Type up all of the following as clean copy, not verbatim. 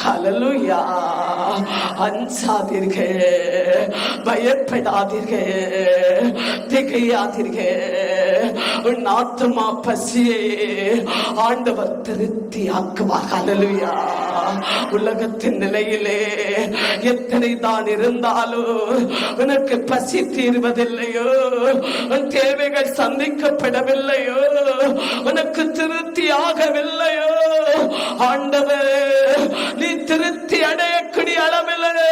ஹல்லேலூயா. அஞ்சாதீர்கள், பயப்படாதீர்கள், திகையாதீர்கள். உன் ஆத்துமா பசியை ஆண்டவர் திருப்தி ஆக்குவார். ஹல்லேலூயா. உலகத்தின் நிலையிலே எத்தனை தான் இருந்தாலும் உனக்கு பசி தீர்வதில்லையோ, உன் தேவைகள் சந்திக்கப்படவில்லையோ, உனக்கு திருப்தி ஆகவில்லையோ, ஆண்டவர் நீ திருப்தி அடையக்கூடிய அளவிலே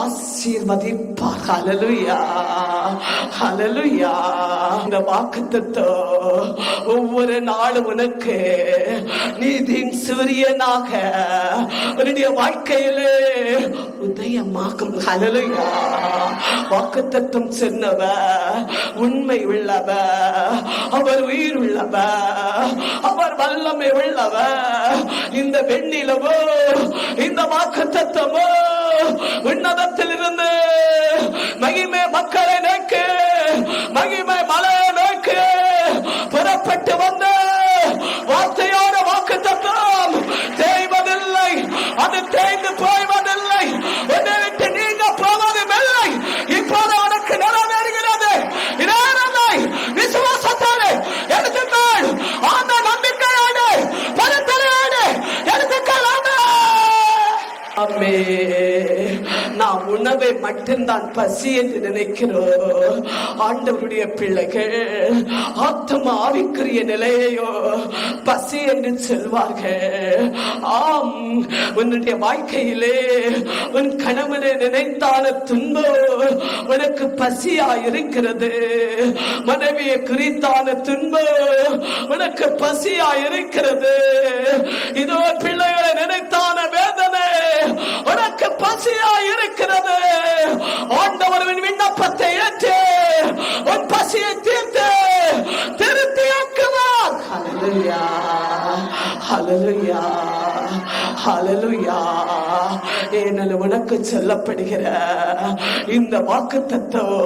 ஆசீர்வதிப்பார். ஹல்லேலூயா, ஹல்லேலூயா. இந்த வாக்குத்தத்தம் ஒவ்வொரு நாளும் உனக்கு நீதியின் சூரியனாக உன்னுடைய வாழ்க்கையிலே உதயமாகும். ஹல்லேலூயா. வாக்குத்தத்தம் சொன்னவர் உண்மை உள்ளவர், அவர் உயிர் உள்ளவர், அவர் வல்லமை உள்ளவர். இந்த வெண்ணிலவோ இந்த வாக்குத்தத்தமோ உன்னதத்தில் இருந்து மகிமை மக்களை நோக்கி, மகிமை மலையை நோக்கி புறப்பட்டு வந்த வார்த்தையோட வாக்குத்தத்தம் தேய்வதில்லை, அது தேய்ந்து போய்வதில்லை, என்னை விட்டு நீங்க போவதும் இல்லை. இப்போது உனக்கு நிறைவேறுகிறது. விசுவாசத்தோடு எடுத்துக்கள், அந்த நம்பிக்கையோடு பரிந்துரையோடு எடுத்துக்கள். அம்மே, நாம் உணவை மட்டும்தான் பசி என்று நினைக்கிறோம். ஆண்டவருடைய பிள்ளைகள் ஆத்தும ஆவிக்குரிய நிலையையோ பசி என்று சொல்வார்கள். ஆம், உன்னுடைய வாழ்க்கையிலே உன் கணவனை நினைத்தான துன்பம் உனக்கு பசியா இருக்கிறது. மனைவியை குறித்தான துன்பம் உனக்கு பசியா இருக்கிறது. இதோ பிள்ளைகளை நினைத்தான வேதனை உனக்கு பசியா இருக்கிறது. ஆண்டவரின் விண்ணப்பத்தை ஏற்று உன் பசியை தீர்த்து திருப்தியாக்குவார். ஹல்லேலூயா, ஹல்லேலூயா, ஹல்லேலூயா. ஏனெனில் உனக்கு சொல்லப்படுகிற இந்த வாக்குத்தத்தம்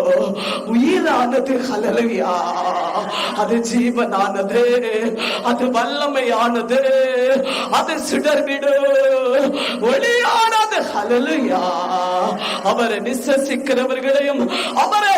உயிரானது. ஹல்லேலூயா. அது ஜீவனானது, அது வல்லமையானது, அது சுடர்விடு ஒளியானது. ஹல்லேலூயா. அவரை விசுவாசிக்கிறவர்களையும் அவரை